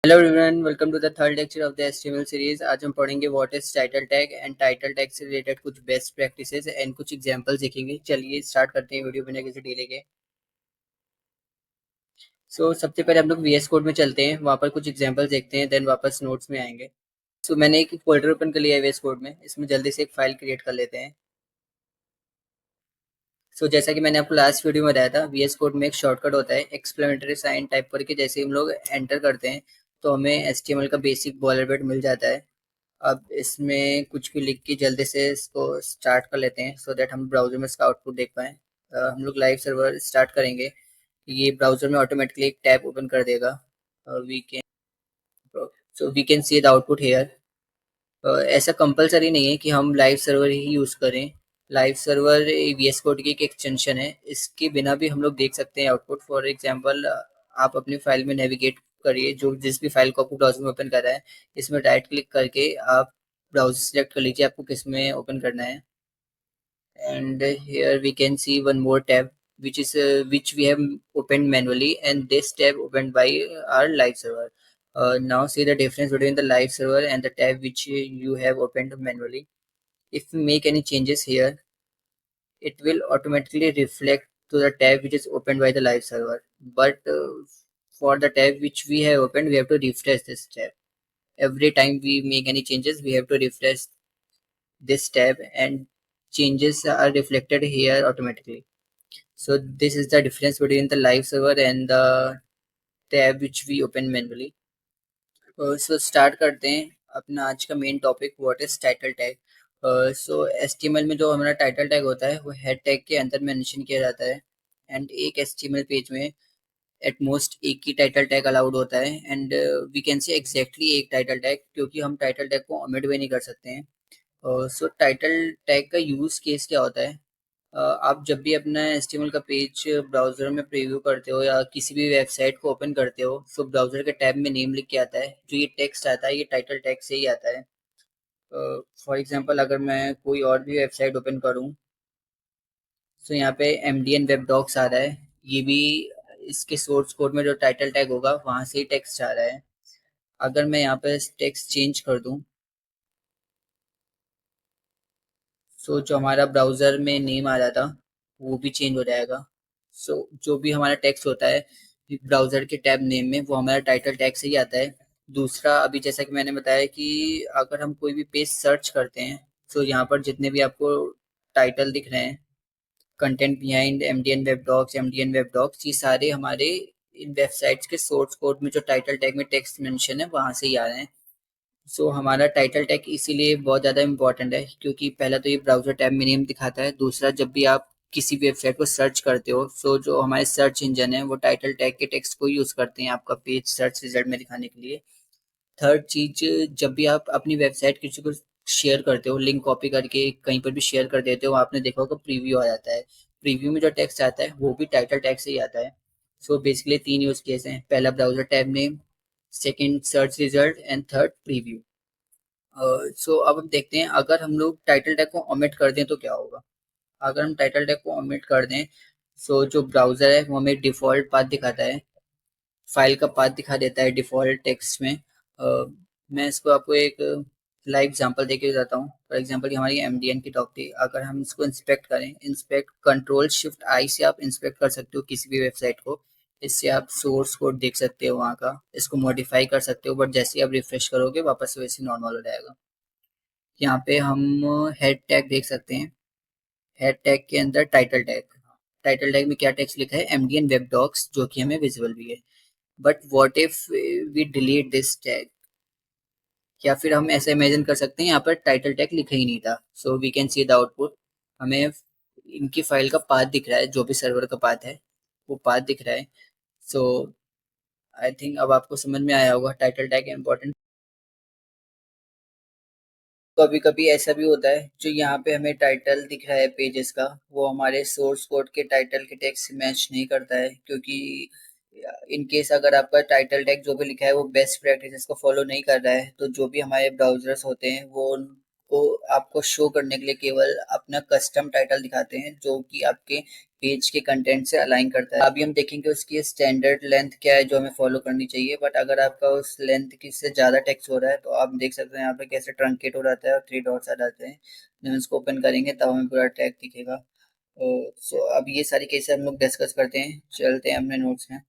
Hello everyone, welcome to the third lecture of the HTML series. आज हम पढ़ेंगे what is title tag and title tag से related कुछ best practices and कुछ examples देखेंगे। चलिए स्टार्ट करते हैं वीडियो बिना किसी डिले के। सबसे पहले हम लोग वीएस कोड में चलते हैं, वहाँ पर कुछ एग्जांपल्स देखते हैं, देन वापस नोट्स में आएंगे। मैंने एक फोल्डर ओपन कर लिया है वीएस कोड में, इसमें जल्दी से एक फाइल क्रिएट कर लेते हैं। जैसा कि मैंने आपको लास्ट वीडियो में बताया था, वीएस कोड में एक शॉर्टकट होता है एक्सक्लेमेटरी साइन टाइप करके। जैसे हम लोग एंटर करते हैं तो हमें एचटीएमएल का बेसिक बॉयलरप्लेट मिल जाता है। अब इसमें कुछ भी लिख के जल्दी से इसको स्टार्ट कर लेते हैं सो दैट हम ब्राउजर में इसका आउटपुट देख पाएँ। हम लोग लाइव सर्वर स्टार्ट करेंगे, ये ब्राउजर में ऑटोमेटिकली एक टैब ओपन कर देगा। We can we can see the output here. ऐसा कंपलसरी नहीं है कि हम लाइव सर्वर ही यूज़ करें। लाइव सर्वर वीएस कोड की एक एक्सटेंशन है, इसके बिना भी हम लोग देख सकते हैं आउटपुट। फॉर एग्जांपल, आप अपनी फाइल में नेविगेट करिए, जो जिस भी फाइल को आपको ब्राउजर में ओपन कर रहा है, इसमें राइट क्लिक करके आप ब्राउजर सेलेक्ट कर लीजिए आपको किस में ओपन करना है। And here we can see one more tab which we have opened manually, and this tab opened by our live server. Now see the difference between the live server and the tab which you have opened manually. If we make any changes here, it will automatically reflect to the tab which is opened by the live server. But for the tab which we have opened, we have to refresh this tab. Every time we make any changes, we have to refresh this tab, and changes are reflected here automatically. So this is the difference between the live server and the tab which we open manually. Start करते हैं अपना आज का main topic, what is title tag. HTML में जो हमारा title tag होता है वो हेड टैग के अंदर मेंशन किया जाता है। एंड एक एचटीएमएल पेज में एट मोस्ट एक ही टाइटल टैग अलाउड होता है। And we can say exactly एक टाइटल टैग, क्योंकि हम टाइटल टैग को ओमिट भी नहीं कर सकते हैं। टाइटल टैग का यूज़ केस क्या होता है? आप जब भी अपना एचटीएमएल का पेज ब्राउज़र में प्रीव्यू करते हो या किसी भी वेबसाइट को ओपन करते हो, ब्राउज़र के टैब में नेम लिख के आता है, जो ये टेक्स्ट आता है ये टाइटल टैग से ही आता है। फॉर एग्जांपल, अगर मैं कोई और भी वेबसाइट ओपन करूं, यहाँ पे एमडीएन वेब डॉक्स आ रहा है, ये भी इसके सोर्स कोड में जो टाइटल टैग होगा वहाँ से ही टेक्स्ट आ रहा है। अगर मैं यहाँ पे टेक्स्ट चेंज कर दूं, जो हमारा ब्राउज़र में नेम आ रहा था वो भी चेंज हो जाएगा। जो भी हमारा टेक्स्ट होता है ब्राउज़र के टैब नेम में, वो हमारा टाइटल टैग से ही आता है। दूसरा, अभी जैसा कि मैंने बताया कि अगर हम कोई भी पेज सर्च करते हैं, यहाँ पर जितने भी आपको टाइटल दिख रहे हैं, कंटेंट बिहाइंड एमडीएन वेब डॉक्स, ये सारे हमारे इन वेबसाइट्स के सोर्स कोड में जो टाइटल टैग में टेक्स्ट मेंशन है वहाँ से ही आ रहे हैं। हमारा टाइटल टैग इसीलिए बहुत ज़्यादा इंपॉर्टेंट है, क्योंकि पहला तो ये ब्राउज़र टैब में नेम दिखाता है। दूसरा, जब भी आप किसी भी वेबसाइट को सर्च करते हो, जो हमारे सर्च इंजन है वो टाइटल टैग के टेक्स्ट को यूज़ करते हैं आपका पेज सर्च रिजल्ट में दिखाने के लिए। थर्ड चीज़, जब भी आप अपनी वेबसाइट किसी को शेयर करते हो, लिंक कॉपी करके कहीं पर भी शेयर कर देते हो, आपने देखा होगा प्रीव्यू आ जाता है। प्रीव्यू में जो टेक्स्ट आता है वो भी टाइटल टैग से ही आता है। बेसिकली तीन यूज़ केस हैं, पहला browser tab name, second search result, and third preview. अब हम देखते हैं, अगर हम लोग टाइटल टैग को ओमिट कर दें तो क्या होगा। अगर हम टाइटल टैग को ओमिट कर दें, जो ब्राउज़र है वो हमें डिफ़ॉल्ट पाथ दिखाता है, फाइल का पाथ दिखा देता है डिफ़ॉल्ट टेक्स्ट में। मैं इसको आपको एक लाइव एग्जांपल देके बताता हूँ। फॉर एग्जांपल, ये हमारी एमडीएन की टॉप थी। अगर हम इसको इंस्पेक्ट करें, इंस्पेक्ट कंट्रोल शिफ्ट आई से आप इंस्पेक्ट कर सकते हो किसी भी वेबसाइट को। इससे आप सोर्स कोड देख सकते हो वहाँ का, इसको मॉडिफाई कर सकते हो, बट जैसे ही आप रिफ्रेश करोगे वापस से वैसे नॉर्मल हो जाएगा। यहाँ पे हम हेड टैग देख सकते हैं, हेड टैग के अंदर टाइटल टैग, टाइटल टैग में क्या टेक्स्ट लिखा है, एमडीएन वेब डॉक्स, जो कि हमें विजिबल भी है। But what if we delete this tag, या फिर हम ऐसे इमेजिन कर सकते हैं यहाँ पर टाइटल टैग लिखा ही नहीं था। We can see the output, हमें इनकी फाइल का पाथ दिख रहा है, जो भी सर्वर का पाथ है वो पाथ दिख रहा है। सो आई थिंक अब आपको समझ में आया होगा टाइटल टैग इम्पोर्टेंट। कभी कभी ऐसा भी होता है, जो यहाँ पे हमें टाइटल दिख रहा है पेजेस का, वो हमारे सोर्स कोड के टाइटल के टैग से मैच नहीं करता है, क्योंकि इन केस अगर आपका टाइटल टैग जो भी लिखा है वो बेस्ट प्रैक्टिसेस को फॉलो नहीं कर रहा है, तो जो भी हमारे ब्राउजर्स होते हैं वो को आपको शो करने के लिए केवल अपना कस्टम टाइटल दिखाते हैं जो कि आपके पेज के कंटेंट से अलाइन करता है। अभी हम देखेंगे उसकी स्टैंडर्ड लेंथ क्या है जो हमें फॉलो करनी चाहिए, बट अगर आपका उस लेंथ की से ज़्यादा टेक्स्ट हो रहा है तो आप देख सकते हैं यहाँ पे कैसे ट्रंकेट हो जाता है और थ्री डॉट्स आ जाते हैं। जब हम इसको ओपन करेंगे तब हमें पूरा टैग दिखेगा। सो अब ये सारी केसेस हम लोग डिस्कस करते हैं, चलते हैं अपने नोट्स में।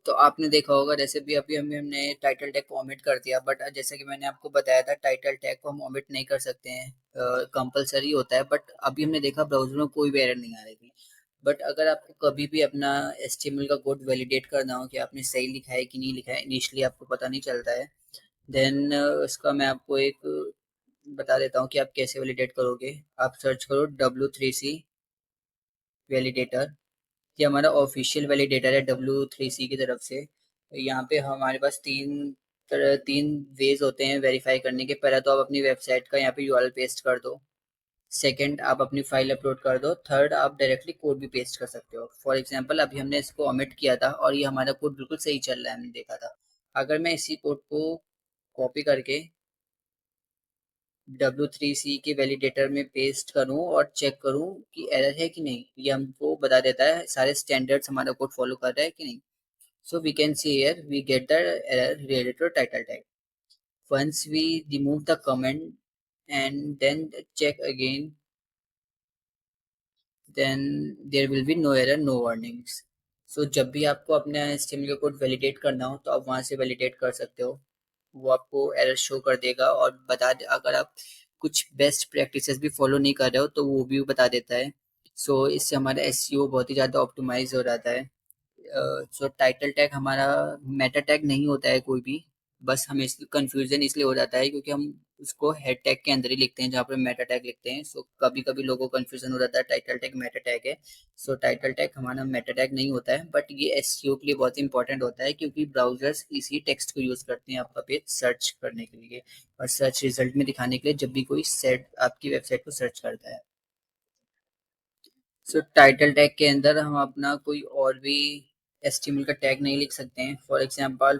तो आपने देखा होगा जैसे भी अभी हमने टाइटल टैग को ओमिट कर दिया, बट जैसे कि मैंने आपको बताया था टाइटल टैग को हम ओमिट नहीं कर सकते हैं, कंपलसरी होता है। बट अभी हमने देखा ब्राउजर में कोई भी एरर नहीं आ रही थी। बट अगर आपको कभी भी अपना HTML का कोड वैलिडेट करना हो कि आपने सही लिखा है कि नहीं लिखा है, इनिशियली आपको पता नहीं चलता है, देन उसका मैं आपको एक बता देता हूँ कि आप कैसे वैलिडेट करोगे। आप सर्च करो W3C वैलिडेटर। ये हमारा ऑफिशियल वैलिडेटर है W3C की तरफ से। यहाँ पे हमारे पास तीन वेज होते हैं वेरीफाई करने के। पहला तो आप अपनी वेबसाइट का यहाँ पे URL पेस्ट कर दो। सेकंड, आप अपनी फाइल अपलोड कर दो। थर्ड, आप डायरेक्टली कोड भी पेस्ट कर सकते हो। फॉर एग्जांपल अभी हमने इसको ओमिट किया था और ये हमारा कोड बिल्कुल सही चल रहा है, हमने देखा था। अगर मैं इसी कोड को कॉपी करके W3C के वैलिडेटर में पेस्ट करूं और चेक करूं कि एरर है कि नहीं, ये हमको बता देता है सारे स्टैंडर्ड्स हमारा कोड फॉलो कर रहा है कि नहीं। So we can see here we get the error related to title tag. Once we remove the comment and then check again, then there will be no error, no warnings. So जब भी आपको अपना HTML का code validate करना हो तो आप वहाँ से वैलिडेट कर सकते हो। वो आपको एरर शो कर देगा और बता दे, अगर आप कुछ बेस्ट प्रैक्टिसेस भी फॉलो नहीं कर रहे हो तो वो भी बता देता है। सो इससे हमारा SEO बहुत ही ज़्यादा ऑप्टिमाइज हो जाता है। सो टाइटल टैग हमारा मेटा टैग नहीं होता है कोई भी। बस हमें इसलिए कन्फ्यूजन इसलिए हो जाता है क्योंकि हम उसको हेड टैग के अंदर ही लिखते हैं जहाँ पर मेटा टैग लिखते हैं। सो कभी कभी लोगों को कन्फ्यूजन हो जाता है टाइटल टैग मेटा टैग है। सो टाइटल टैग हमारा मेटा टैग नहीं होता है, बट ये SEO के लिए बहुत इंपॉर्टेंट होता है क्योंकि ब्राउजर्स इसी टेक्स्ट को यूज़ करते हैं आपका पेज सर्च करने के लिए और सर्च रिजल्ट में दिखाने के लिए जब भी कोई सेट आपकी वेबसाइट को सर्च करता है। सो टाइटल टैग के अंदर हम अपना कोई और भी HTML का टैग नहीं लिख सकते हैं। फॉर एग्जांपल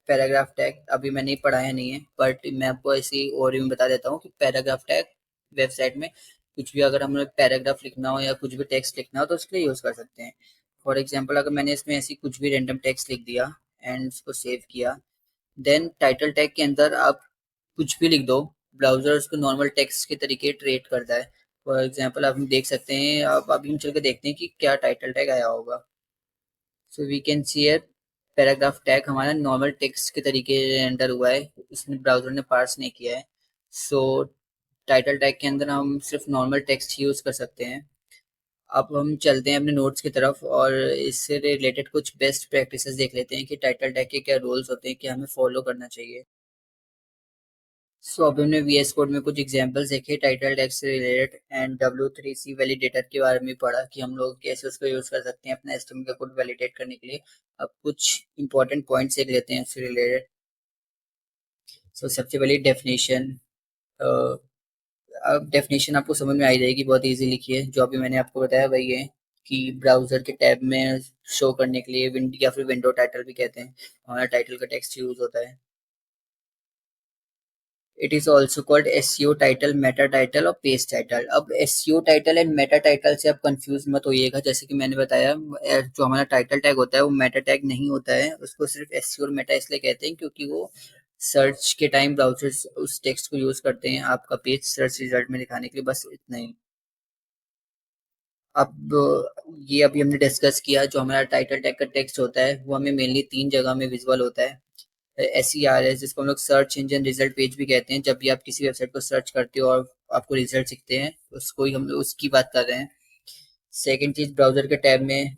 पैराग्राफ टैग अभी मैंने पढ़ाया नहीं है, बट मैं आपको ऐसे ही ओवरव्यू में बता देता हूँ कि पैराग्राफ टैग वेबसाइट में कुछ भी अगर हमें पैराग्राफ लिखना हो या कुछ भी टेक्स्ट लिखना हो तो उसके लिए यूज़ कर सकते हैं। फॉर एग्जांपल अगर मैंने इसमें ऐसी कुछ भी रैंडम टेक्स्ट लिख दिया एंड उसको सेव किया, देन टाइटल टैग के अंदर आप कुछ भी लिख दो, ब्राउजर उसको नॉर्मल टेक्स्ट के तरीके ट्रीट करता है। फॉर एग्जांपल आप देख सकते हैं, आप अभी हम चल के देखते हैं कि क्या टाइटल टैग आया होगा। So we can see here paragraph tag हमारा नॉर्मल टेक्स्ट के तरीके रेंडर हुआ है, इसमें ब्राउजर ने पार्स नहीं किया है। सो टाइटल टैग के अंदर हम सिर्फ नॉर्मल टेक्स्ट यूज कर सकते हैं। अब हम चलते हैं अपने नोट्स की तरफ और इससे रिलेटेड कुछ बेस्ट प्रैक्टिसेस देख लेते हैं कि टाइटल टैग के क्या रूल्स होते हैं, क्या हमें फॉलो करना चाहिए। सो अभी हमने VS कोड में कुछ एग्जांपल्स देखे टाइटल टैग से रिलेटेड एंड W3C वैलिडेटर के बारे में पढ़ा कि हम लोग कैसे उसको यूज कर सकते हैं अपना HTML का कोड वैलिडेट करने के लिए। अब कुछ इंपॉर्टेंट पॉइंट्स देख लेते हैं उससे रिलेटेड। सो सबसे पहले डेफिनेशन। अब डेफिनेशन आपको समझ में आ ही जाएगी, बहुत इजी लिखी है। जो अभी मैंने आपको बताया वही है कि ब्राउजर के टैब में शो करने के लिए या फिर विंडो टाइटल भी कहते हैं, हमारा टाइटल का टेक्स्ट यूज होता है। It is also called SEO title, Meta title और पेज टाइटल। अब SEO title and Meta title से आप कंफ्यूज मत होइएगा। जैसे कि मैंने बताया जो हमारा टाइटल टैग होता है वो मेटा टैग नहीं होता है, उसको सिर्फ SEO और मेटा इसलिए कहते हैं क्योंकि वो सर्च के टाइम ब्राउजर्स उस टेक्स्ट को यूज करते हैं आपका पेज सर्च रिजल्ट में दिखाने के लिए, बस इतना ही। अब ये अभी हमने डिस्कस किया जो हमारा टाइटल टैग का टेक्स्ट होता है वो हमें मेनली तीन जगह में विजुअल होता है। SERS जिसको हम लोग सर्च इंजन रिजल्ट पेज भी कहते हैं, जब भी आप किसी वेबसाइट को सर्च करते हो और आपको रिजल्ट दिखते हैं उसको ही हम लोग उसकी बात कर रहे हैं। सेकंड चीज ब्राउजर के टैब में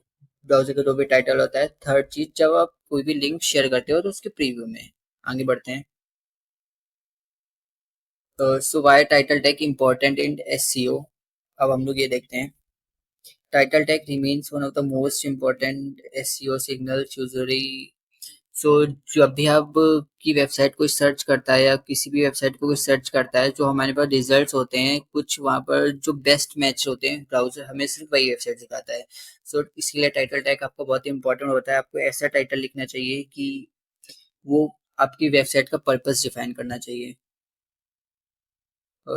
ब्राउजर का जो भी टाइटल होता है। थर्ड चीज जब आप कोई भी लिंक शेयर करते हो तो उसके प्रीव्यू में। आगे बढ़ते हैं। So why title tag important in SEO, अब हम लोग ये देखते हैं। Title tag remains one of the most important SEO signals usually। So जब भी आप की वेबसाइट कोई सर्च करता है या किसी भी वेबसाइट को कोई सर्च करता है, जो हमारे पास रिजल्ट्स होते हैं कुछ वहाँ पर जो बेस्ट मैच होते हैं ब्राउजर हमें सिर्फ वही वेबसाइट दिखाता है। सो इसके लिए टाइटल टैग आपका बहुत इंपॉर्टेंट होता है। आपको ऐसा टाइटल लिखना चाहिए कि वो आपकी वेबसाइट का पर्पस डिफाइन करना चाहिए।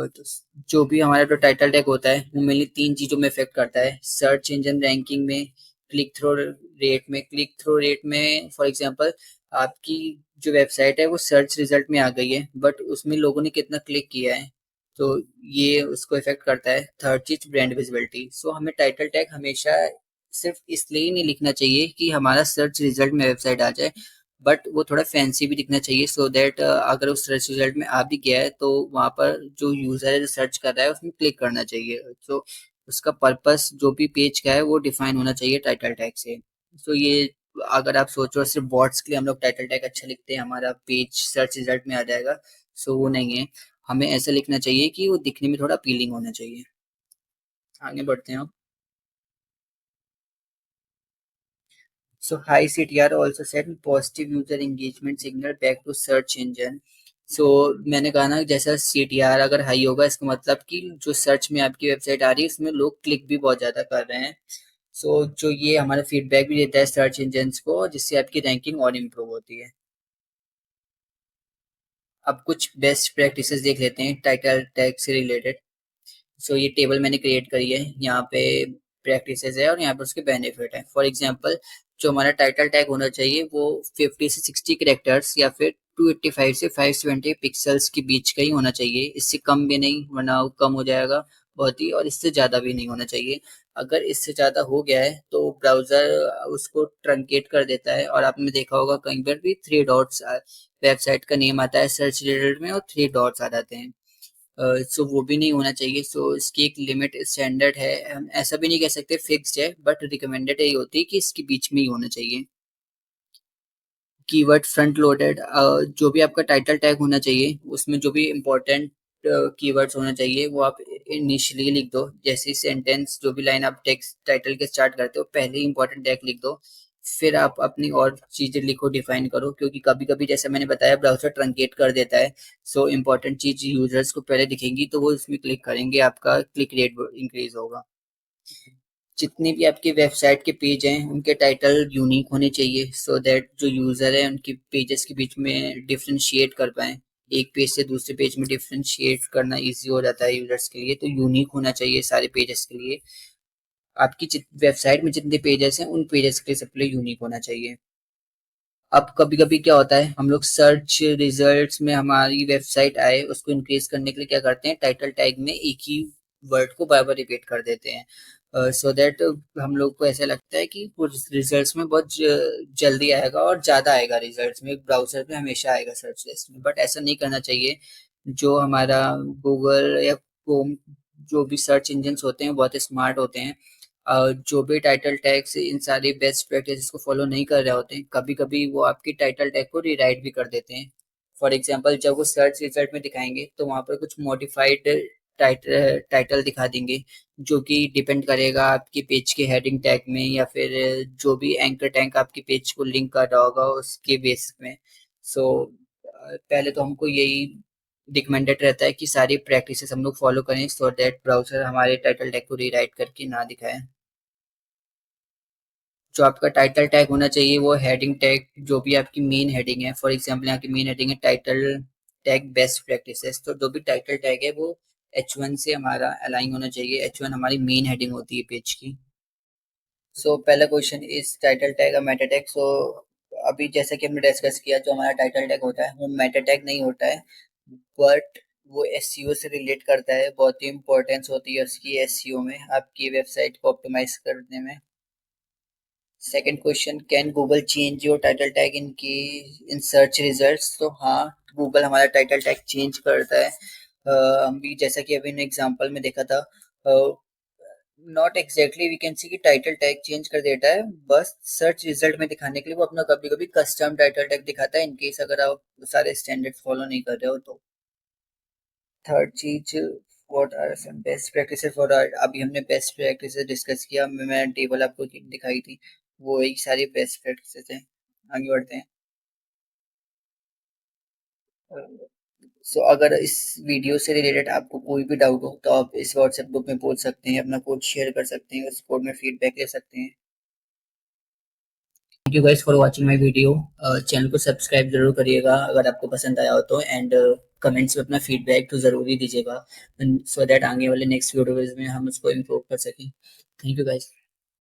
तो जो भी हमारा जो टाइटल टैग होता है वो मेनली 3 चीज़ों में इफेक्ट करता है। सर्च इंजन रैंकिंग में, क्लिक थ्रू रेट में फॉर एग्जांपल आपकी जो वेबसाइट है वो सर्च रिजल्ट में आ गई है बट उसमें लोगों ने कितना क्लिक किया है, तो ये उसको इफेक्ट करता है। थर्ड चीज ब्रांड विजिबिलिटी। सो हमें टाइटल टैग हमेशा सिर्फ इसलिए ही नहीं लिखना चाहिए कि हमारा सर्च रिजल्ट में वेबसाइट आ जाए, बट वो थोड़ा फैंसी भी दिखना चाहिए सो दैट अगर उस सर्च रिजल्ट में आ भी गया है तो वहाँ पर जो यूजर है जो सर्च कर रहा है उसमें क्लिक करना चाहिए। तो उसका पर्पस जो भी पेज का है वो डिफाइन होना चाहिए टाइटल टैग से। तो ये अगर आप सोचो सिर्फ बॉट्स के लिए हम लोग टाइटल टैग अच्छा लिखते हैं हमारा पेज सर्च रिजल्ट में आ जाएगा, सो वो नहीं है। हमें ऐसा लिखना चाहिए कि वो दिखने में थोड़ा अपीलिंग होना चाहिए। आगे बढ़ते हैं। So high CTR also send positive user engagement signal back to search engine. So मैंने कहा ना जैसा CTR अगर हाई होगा इसका मतलब कि जो सर्च में आपकी वेबसाइट आ रही है उसमें लोग क्लिक भी बहुत ज़्यादा कर रहे हैं। जो ये हमारा फीडबैक भी देता है सर्च इंजन्स को जिससे आपकी रैंकिंग और इम्प्रूव होती है। अब कुछ बेस्ट प्रैक्टिसेस देख लेते हैं टाइटल टैग से रिलेटेड। ये टेबल मैंने क्रिएट करी है, यहाँ पे प्रैक्टिसेस है और यहाँ पे उसके बेनिफिट है। फॉर एग्जांपल जो हमारा टाइटल टैग होना चाहिए वो 50 से 60 कैरेक्टर्स या फिर 285 से 520 पिक्सल्स के बीच का ही होना चाहिए, इससे कम भी नहीं वरना वो कम हो जाएगा बहुत ही, और इससे ज़्यादा भी नहीं होना चाहिए। अगर इससे ज़्यादा हो गया है तो ब्राउज़र उसको ट्रंकेट कर देता है, और आपने देखा होगा कहीं पर भी 3 डॉट्स वेबसाइट का नेम आता है सर्च रिजल्ट में और 3 डॉट्स आ जाते हैं। वो भी नहीं होना चाहिए। इसकी एक लिमिट स्टैंडर्ड है, हम ऐसा भी नहीं कह सकते फिक्स्ड है बट रिकमेंडेड यही होती है कि इसके बीच में ही होना चाहिए। कीवर्ड फ्रंट लोडेड, जो भी आपका टाइटल टैग होना चाहिए उसमें जो भी इम्पोर्टेंट कीवर्ड्स होना चाहिए वो आप इनिशियली लिख दो। जैसे सेंटेंस जो भी लाइन आप टेक्स्ट टाइटल के स्टार्ट करते हो पहले ही इंपॉर्टेंट टैग लिख दो, फिर आप अपनी और चीजें लिखो डिफाइन करो, क्योंकि कभी कभी जैसे मैंने बताया ब्राउजर ट्रंकेट कर देता है। इम्पोर्टेंट चीज यूजर्स को पहले दिखेंगी तो वो उसमें क्लिक करेंगे, आपका क्लिक रेट इंक्रीज होगा। जितने भी आपके वेबसाइट के पेज हैं उनके टाइटल यूनिक होने चाहिए सो दैट जो यूज़र है उनके पेजेस के बीच में डिफ्रेंशिएट कर पाए। एक पेज से दूसरे पेज में डिफ्रेंशिएट करना इजी हो जाता है यूजर्स के लिए, तो यूनिक होना चाहिए सारे पेजेस के लिए। आपकी वेबसाइट में जितने पेजेस हैं उन पेजेस के लिए सबके लिए यूनिक होना चाहिए। अब कभी कभी क्या होता है हम लोग सर्च रिजल्ट्स में हमारी वेबसाइट आए उसको इंक्रीज करने के लिए क्या करते हैं टाइटल टैग में एक ही वर्ड को बार बार रिपीट कर देते हैं सो दैट हम लोग को ऐसा लगता है कि वो रिजल्ट्स में बहुत जल्दी आएगा और ज़्यादा आएगा रिजल्ट्स में, ब्राउजर में हमेशा आएगा सर्च लिस्ट में, बट ऐसा नहीं करना चाहिए। जो हमारा गूगल या क्रोम जो भी सर्च इंजन होते हैं बहुत स्मार्ट होते हैं। जो भी टाइटल टैग से इन सारी बेस्ट प्रैक्टिस को फॉलो नहीं कर रहे होते हैं कभी कभी वो आपकी टाइटल टैग को रीराइट भी कर देते हैं। फॉर एग्जांपल जब वो सर्च रिजल्ट में दिखाएंगे तो वहाँ पर कुछ मॉडिफाइड टाइटल दिखा देंगे जो कि डिपेंड करेगा आपके पेज के हेडिंग टैग में या फिर जो भी एंकर टैग आपके पेज को लिंक कर रहा होगा उसके बेस में। पहले तो हमको यही रिकमेंडेड रहता है कि सारी प्रैक्टिसेस हम लोग फॉलो करें सो दैट ब्राउजर हमारे टाइटल टैग को रीराइट करके ना दिखाए। जो आपका टाइटल टैग होना चाहिए वो हेडिंग टैग जो भी आपकी मेन हेडिंग है, फॉर एग्जांपल यहाँ की मेन हेडिंग है टाइटल टैग बेस्ट प्रैक्टिसेस, तो जो भी टाइटल टैग है वो H1 से हमारा अलाइन होना चाहिए। H1 हमारी मेन हेडिंग होती है पेज की। पहला क्वेश्चन इस टाइटल टैग और मेटा टैग। अभी जैसा कि हमने डिस्कस किया जो हमारा टाइटल टैग होता है वो मेटा टैग नहीं होता है बट वो एसईओ से रिलेट करता है, बहुत ही इंपॉर्टेंस होती है उसकी एसईओ में आपकी वेबसाइट को ऑप्टिमाइज करने में। Second question, can Google change your title tag in search results. तो हाँ, गूगल हमारा टाइटल टैग चेंज करता है। हम भी जैसा कि अभी एग्जांपल में देखा था, not exactly we can see कि टाइटल टैग चेंज कर देता है, बस सर्च रिजल्ट में दिखाने के लिए वो अपना कभी कभी कस्टम टाइटल टैग दिखाता है इनकेस अगर आप सारे स्टैंडर्ड फॉलो नहीं कर रहे हो तो। थर्ड चीज, what are some best practices for, अभी हमने बेस्ट प्रैक्टिसेस डिस्कस किया, मैं टेबल आपको दिखाई थी वो एक सारी बेस्ट प्रैक्टिसेस हैं। आगे बढ़ते हैं। अगर इस वीडियो से रिलेटेड आपको कोई भी डाउट हो तो आप इस व्हाट्सएप ग्रुप में पूछ सकते हैं, अपना कोड शेयर कर सकते हैं, उस कोड में फीडबैक ले सकते हैं। Thank you guys for watching my video. Channel को सब्सक्राइब जरूर करिएगा अगर आपको पसंद आया हो तो, एंड कमेंट्स में अपना फीडबैक तो जरूर ही दीजिएगा, सो दैट आगे वाले नेक्स्ट वीडियोज में हम उसको इम्प्रूव कर सकें। Thank you guys.